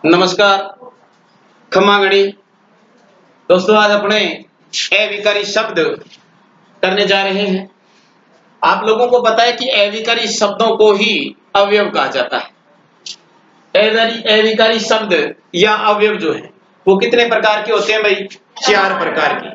नमस्कार, खम्मा गणी दोस्तों, आज अपने अविकारी शब्द करने जा रहे हैं। आप लोगों को पता है कि अविकारी शब्दों को ही अवयव कहा जाता है। अविकारी शब्द या अवयव जो है वो कितने प्रकार के होते हैं भाई? 4 प्रकार के।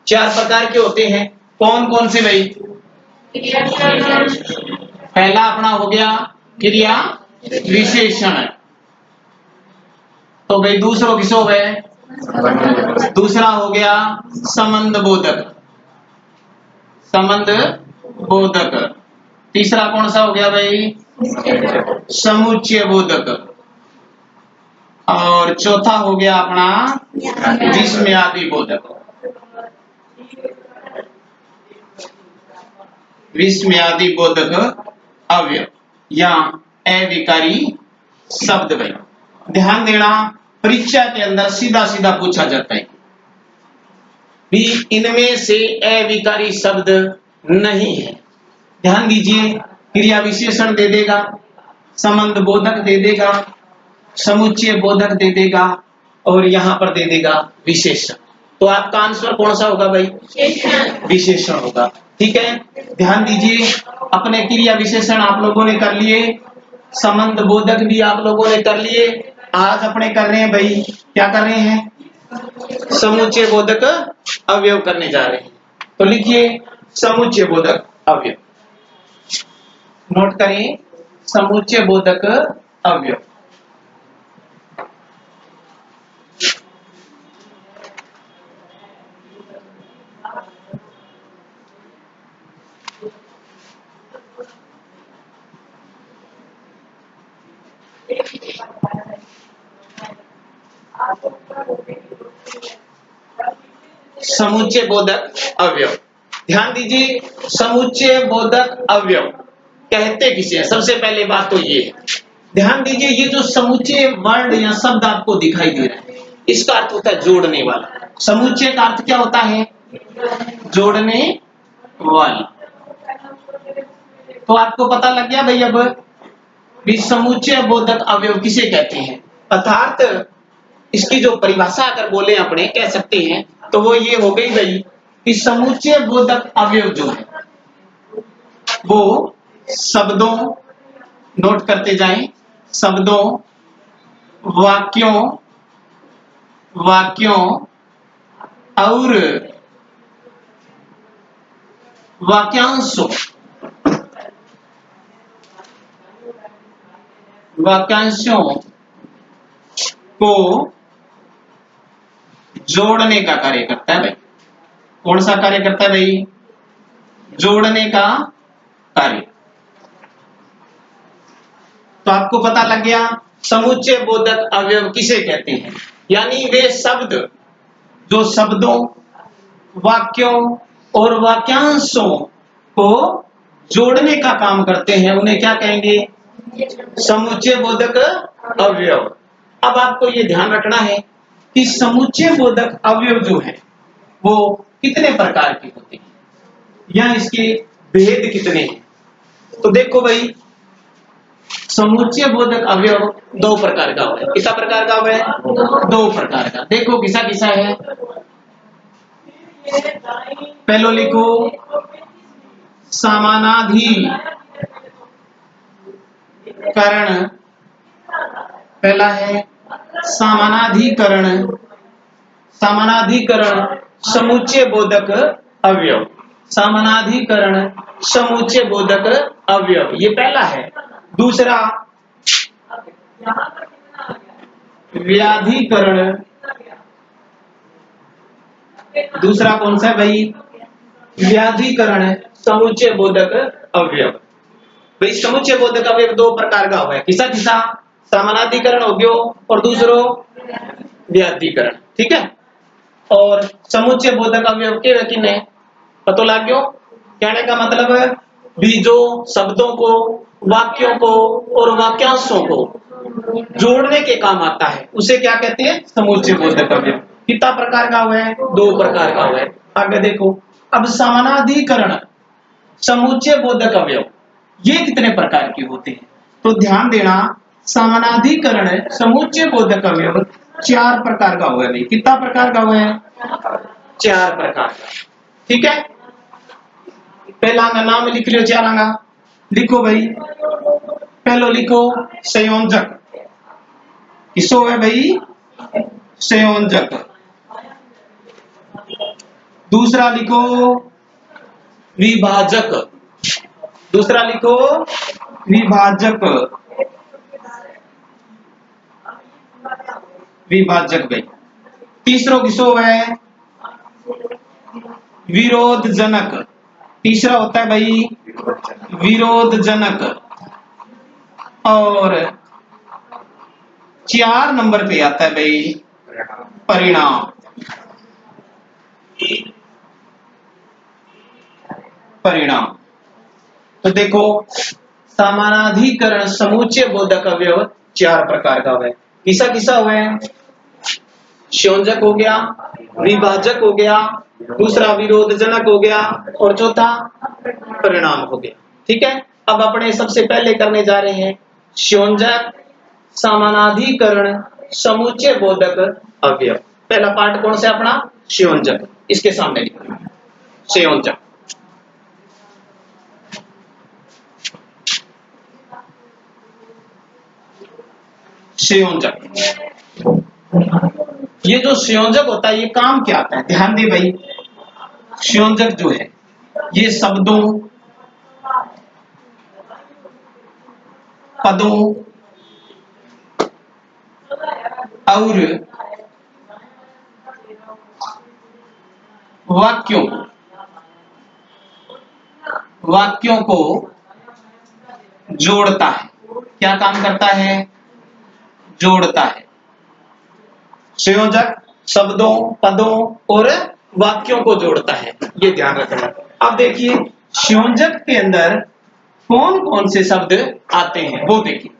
4 प्रकार के होते हैं। कौन कौन से भाई? पहला अपना हो गया क्रिया विशेषण। तो भाई दूसरों किसो गए? दूसरा हो गया संबंध बोधक। संबंध बोधक। तीसरा कौन सा हो गया भाई? समुच्चय बोधक। और चौथा हो गया अपना विस्मयादि बोधक। विस्मयादि बोधक अवयव या अविकारी शब्द। भाई ध्यान देना, परीक्षा के अंदर सीधा सीधा पूछा जाता है भी इनमें से अविकारी शब्द नहीं है। ध्यान दीजिए, क्रिया विशेषण दे देगा, संबंध बोधक दे देगा, समुच्चय बोधक दे देगा और यहां पर दे देगा विशेषण। तो आपका आंसर कौन सा होगा भाई? विशेषण होगा। ठीक है, ध्यान दीजिए, अपने क्रिया विशेषण आप लोगों ने कर लिए, संबंध बोधक भी आप लोगों ने कर लिए। आज अपने कर रहे हैं भाई, क्या कर रहे हैं? समुच्चय बोधक अवयव करने जा रहे हैं। तो लिखिए समुच्चय बोधक अवयव। नोट करें, समुच्चय बोधक अवयव। समुच्चय बोधक अवयव। ध्यान दीजिए, समुच्चय बोधक अवयव कहते किसे हैं? सबसे पहले बात तो ये है, ध्यान दीजिए, ये जो समुच्चय वर्ड या शब्द आपको दिखाई दे रहा है, इसका अर्थ होता है जोड़ने वाला। समुच्चय का अर्थ क्या होता है? जोड़ने वाला। तो आपको पता लग गया भाई अब भी समुच्चय बोधक अवयव किसे कहते हैं। अर्थात इसकी जो परिभाषा अगर बोले अपने कह सकते हैं तो वो ये हो गई भाई कि समुच्चय बोधक अवयव जो है वो शब्दों, नोट करते जाएं, शब्दों, वाक्यों और वाक्यांशों को जोड़ने का कार्य करता है भाई। कौन सा कार्य करता है भाई? जोड़ने का कार्य। तो आपको पता लग गया समुच्चय बोधक अवयव किसे कहते हैं। यानी वे शब्द जो शब्दों, वाक्यों और वाक्यांशों को जोड़ने का काम करते हैं, उन्हें क्या कहेंगे? समुच्चय बोधक अवयव। अब आपको ये ध्यान रखना है कि समुच्चय बोधक अवयव जो है वो कितने प्रकार के होते हैं या इसके भेद कितने हैं। तो देखो भाई, समुच्चय बोधक अवयव 2 प्रकार का है। किसा प्रकार का है? 2 प्रकार का। देखो किसा किसा है। पहलो लिखो समानाधिकरण। पहला है समानाधिकरण। समानाधिकरण समुच्चय बोधक अवयव। समानाधिकरण समुच्चय बोधक अवयव, ये पहला है। दूसरा व्याधिकरण। दूसरा कौन सा है भाई? व्याधिकरण समुच्चय बोधक अवयव। भाई समुच्चय बोधक अवयव 2 प्रकार का हुआ है। किसा किसा? समानाधिकरण हो गयो और दूसरो व्याधिकरण। ठीक है, और समुच्चय बोधक अवयव के किन्ने पतो लग गयो। कहने का मतलब है भी जो शब्दों को, वाक्यों को और वाक्यांशों को जोड़ने के काम आता है उसे क्या कहते हैं? समुच्चय बोधक अवयव। कितना प्रकार का हुआ है? 2 प्रकार का हुआ है। आगे देखो, अब समानाधिकरण समुच्चय बोधक अवयव ये कितने प्रकार के होते हैं? तो ध्यान देना, समानाधिकरण समुच्चय बोधक अवयव 4 प्रकार का हुआ है भाई। कितना प्रकार का हुआ है? 4 प्रकार का। ठीक है, पहला का नाम लिख लियो, 4 का लिखो भाई। पहलो लिखो संयोजक, किसो है भाई? संयोजक। दूसरा लिखो विभाजक, दूसरा लिखो विभाजक, विभाजक भाई। तीसरा किसो है? विरोधजनक। तीसरा होता है भाई विरोधजनक। और 4 नंबर पे आता है भाई परिणाम। परिणाम। तो देखो, समानाधिकरण समुच्चय बोधक अवयव 4 प्रकार का है। किसा किसा हुआ है? संयोजक हो गया, विभाजक हो गया, दूसरा विरोधजनक हो गया, और चौथा परिणाम हो गया। ठीक है, अब अपने सबसे पहले करने जा रहे हैं संयोजक समानाधिकरण समुच्चय बोधक अवयव। पहला पार्ट कौन सा अपना? संयोजक। इसके सामने लिखो संयोजक। संयोजक, ये जो संयोजक होता है ये काम क्या आता है? ध्यान दे भाई, संयोजक जो है ये शब्दों, पदों और वाक्यों को जोड़ता है। क्या काम करता है? जोड़ता है। संयोजक शब्दों, पदों और वाक्यों को जोड़ता है, ये ध्यान रखना। अब देखिए संयोजक के अंदर कौन कौन से शब्द आते हैं वो देखिए।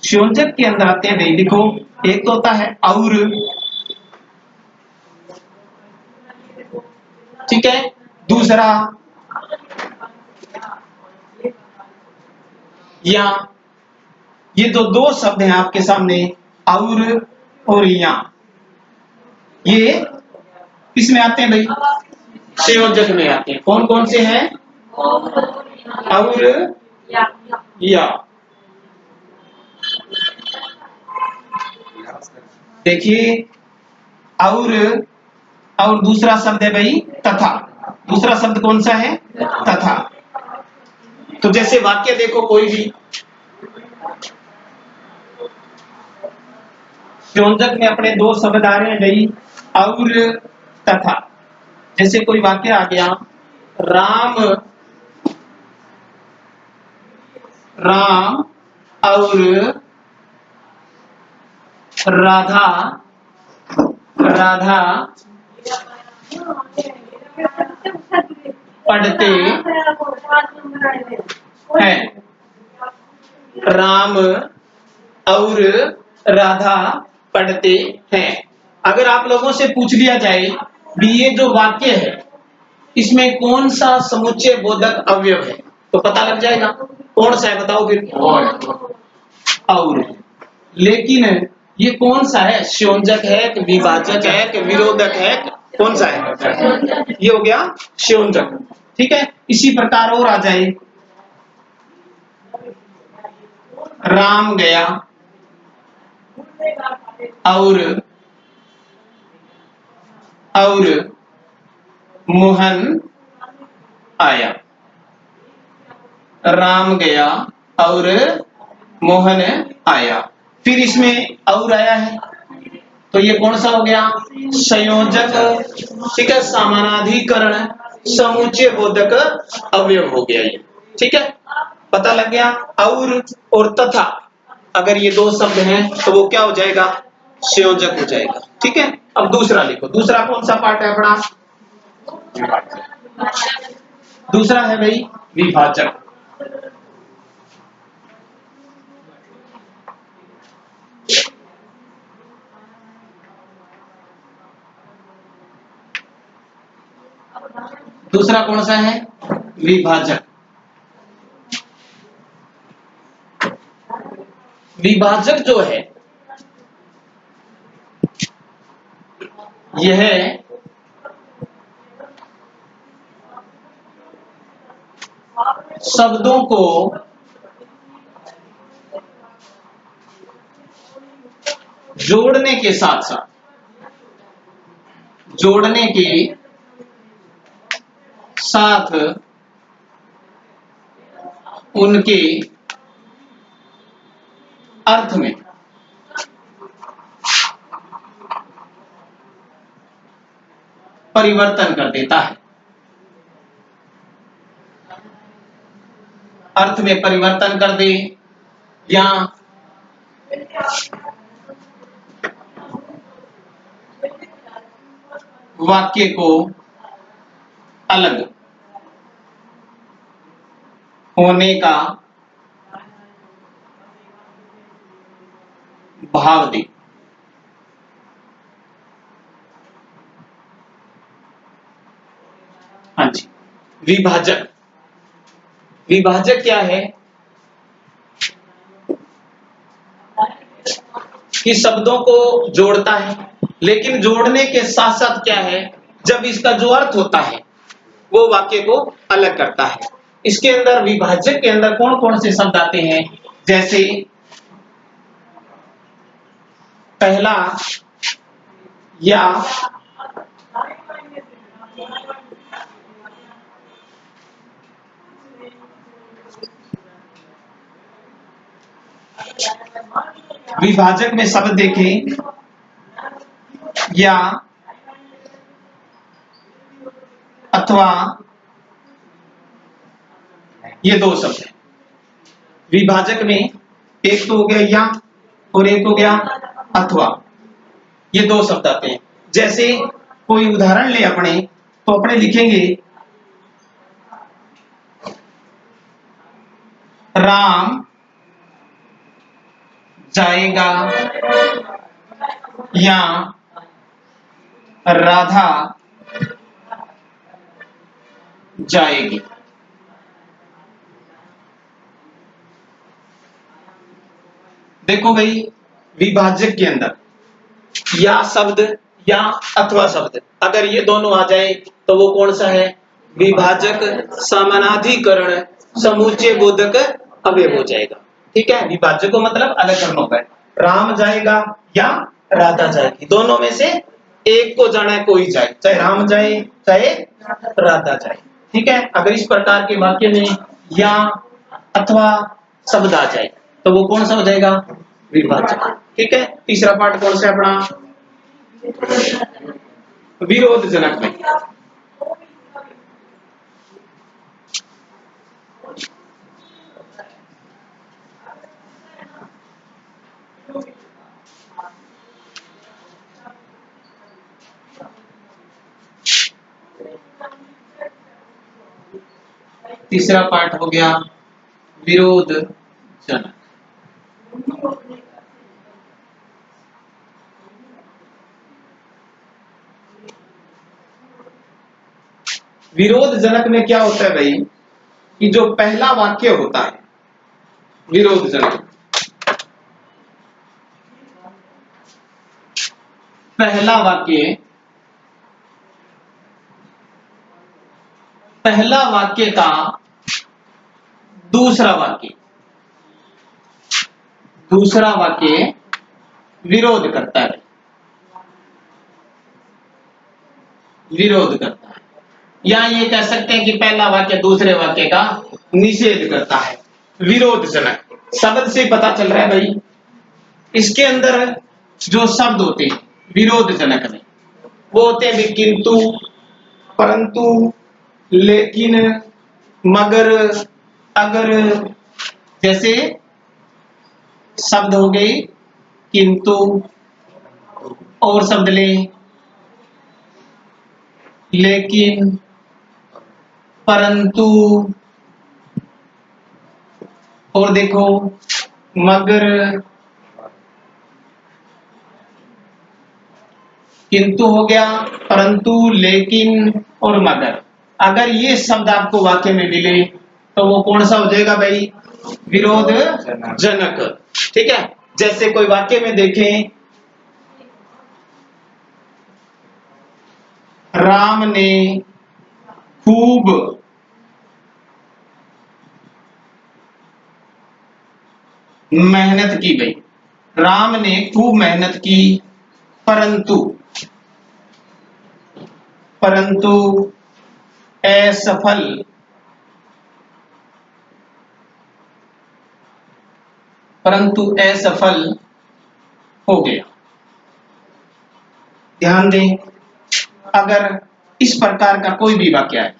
संयोजक के अंदर आते हैं भाई, देखो, एक तो होता है और, ठीक है, दूसरा या। ये जो 2 शब्द हैं आपके सामने, और या, ये किसमें आते हैं भाई? संयोजक में आते हैं। कौन कौन से हैं? और या। देखिए, और दूसरा शब्द है भाई तथा। दूसरा शब्द कौन सा है? तथा। तो जैसे वाक्य देखो, कोई भी संयोजक में अपने 2 शब्द आ रहे हैं भाई और तथा। जैसे कोई वाक्य आ गया, राम और राधा पढ़ते हैं। राम और राधा पढ़ते हैं। अगर आप लोगों से पूछ लिया जाए भी ये जो वाक्य है इसमें कौन सा समुच्चय बोधक अवयव है, तो पता लग जाएगा कौन सा है। बताओ फिर। और। लेकिन ये कौन सा है? संयोजक है कि विभाजक है कि विरोधक है? कौन सा है? ये हो गया संयोजक। ठीक है, इसी प्रकार और आ जाए, राम गया और मोहन आया। राम गया और मोहन आया। फिर इसमें और आया है, तो ये कौन सा हो गया? संयोजक। ठीक है, समानाधिकरण समुच्चय बोधक अवयव हो गया ये। ठीक है, पता लग गया। और तथा, अगर ये 2 शब्द हैं तो वो क्या हो जाएगा? संयोजक हो जाएगा। ठीक है, अब दूसरा लिखो। दूसरा कौन सा पार्ट है अपना? दूसरा है भाई विभाजक। दूसरा कौन सा है? विभाजक। विभाजक जो है यह शब्दों को जोड़ने के साथ साथ उनके अर्थ में परिवर्तन कर देता है। अर्थ में परिवर्तन कर दे या वाक्य को अलग होने का भाव दे। हाँ जी, विभाजक क्या है कि शब्दों को जोड़ता है, लेकिन जोड़ने के साथ साथ क्या है, जब इसका जो अर्थ होता है वो वाक्य को अलग करता है। इसके अंदर विभाजक के अंदर कौन कौन से शब्द आते हैं, जैसे पहला या, विभाजक में शब्द देखें या, अथवा, ये दो शब्द हैं विभाजक में। एक तो हो गया या और एक हो गया अथवा, ये दो शब्द आते हैं। जैसे कोई उदाहरण ले अपने, तो अपने लिखेंगे राम जाएगा या राधा जाएगी। देखो भाई, विभाजक के अंदर या शब्द या अथवा शब्द, अगर ये दोनों आ जाए तो वो कौन सा है, विभाजक समानाधिकरण समुच्चय बोधक अवयव हो जाएगा। ठीक है, विभाजक को मतलब अलग करना होगा। राम जाएगा या राधा जाएगी, दोनों में से एक को जाना है, कोई जाए, चाहे राम जाए चाहे राधा जाए। ठीक है, अगर इस प्रकार के वाक्य में या अथवा शब्द आ जाए तो वो कौन सा हो जाएगा, विभाजक। ठीक है, तीसरा पार्ट कौन सा है अपना, विरोधजनक में। तीसरा पार्ट हो गया विरोधजनक। विरोधजनक में क्या होता है भाई, कि जो पहला वाक्य होता है विरोधजनक, पहला वाक्य का दूसरा वाक्य विरोध करता है, या ये कह सकते हैं कि पहला वाक्य दूसरे वाक्य का निषेध करता है। विरोधजनक शब्द से पता चल रहा है भाई, इसके अंदर जो शब्द होते हैं विरोधजनक में, वो होते हैं किंतु, परंतु, लेकिन, मगर, अगर। जैसे शब्द हो गए किंतु, और शब्द ले लेकिन, परंतु, और देखो मगर, किंतु हो गया, परंतु, लेकिन और मगर। अगर ये शब्द आपको वाक्य में मिले तो वो कौन सा हो जाएगा भाई, विरोधजनक। ठीक है, जैसे कोई वाक्य में देखें, राम ने खूब मेहनत की। भाई राम ने खूब मेहनत की परंतु असफल हो गया। ध्यान दें, अगर इस प्रकार का कोई भी वाक्य है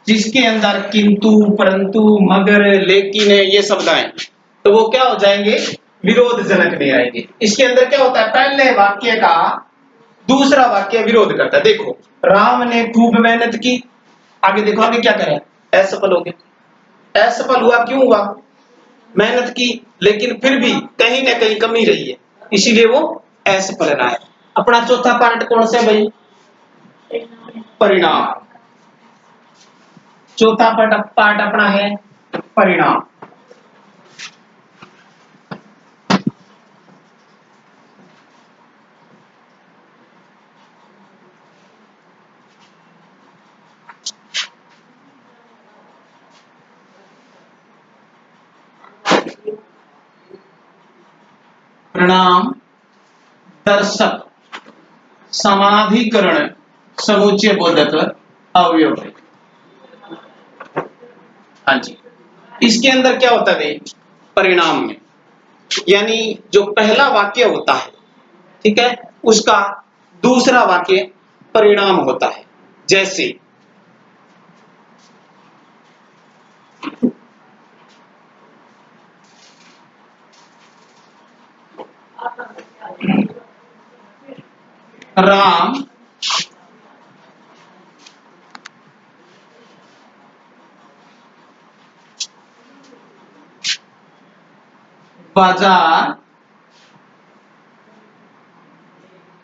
जिसके अंदर किंतु, परंतु, मगर, लेकिन ये शब्द आए तो वो क्या हो जाएंगे, विरोधजनक में आएंगे। इसके अंदर क्या होता है, पहले वाक्य का दूसरा वाक्य विरोध करता है। देखो, राम ने खूब मेहनत की, आगे देखो आगे क्या करें, असफल हो गया। असफल हुआ, क्यों हुआ, मेहनत की लेकिन फिर भी कहीं ना कहीं कमी रही है, इसीलिए वो असफल रहा है। अपना चौथा पार्ट कौन सा है भाई, परिणाम। चौथा पार्ट अपना है परिणाम। परिणाम दर्शक समानाधिकरण समुच्चय बोधक अवयव है। हाँ जी, इसके अंदर क्या होता है परिणाम में, यानी जो पहला वाक्य होता है, ठीक है, उसका दूसरा वाक्य परिणाम होता है। जैसे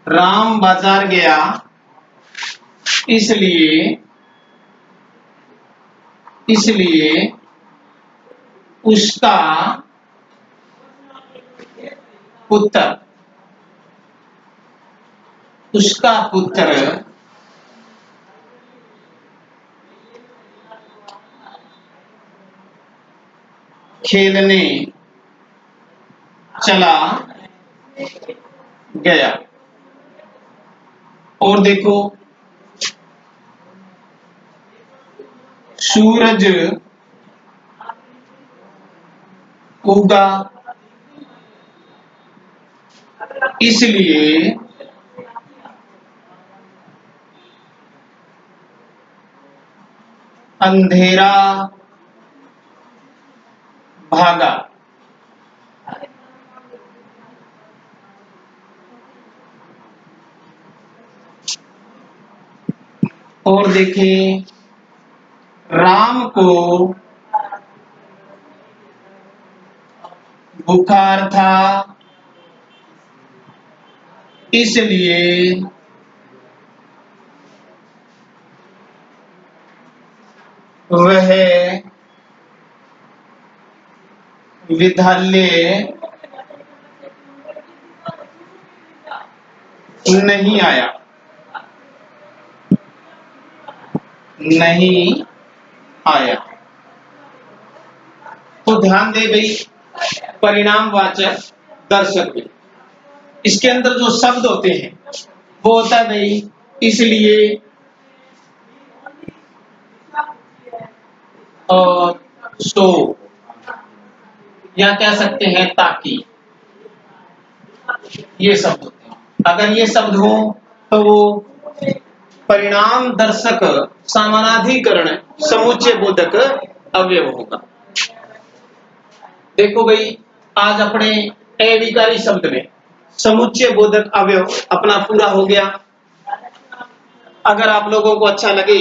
राम बाजार गया, इसलिए उसका पुत्र खेलने चला गया। और देखो, सूरज उगा, इसलिए अंधेरा भागा। और देखें, राम को बुखार था, इसलिए वह विद्यालय नहीं आया। तो ध्यान दे भाई, परिणामवाचक दर्शक में इसके अंदर जो शब्द होते हैं वो होता है भाई इसलिए, और सो, या कह सकते हैं ताकि, ये शब्द होते हैं। अगर ये शब्द हो तो वो परिणाम दर्शक समानाधिकरण समुच्चय बोधक अवयव होगा। देखो भाई, आज अपने अविकारी शब्द में समुच्चय बोधक अवयव अपना पूरा हो गया। अगर आप लोगों को अच्छा लगे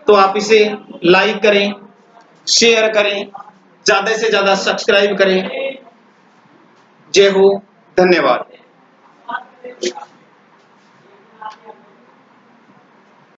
तो आप इसे लाइक करें, शेयर करें, ज्यादा से ज्यादा सब्सक्राइब करें। जय हो, धन्यवाद।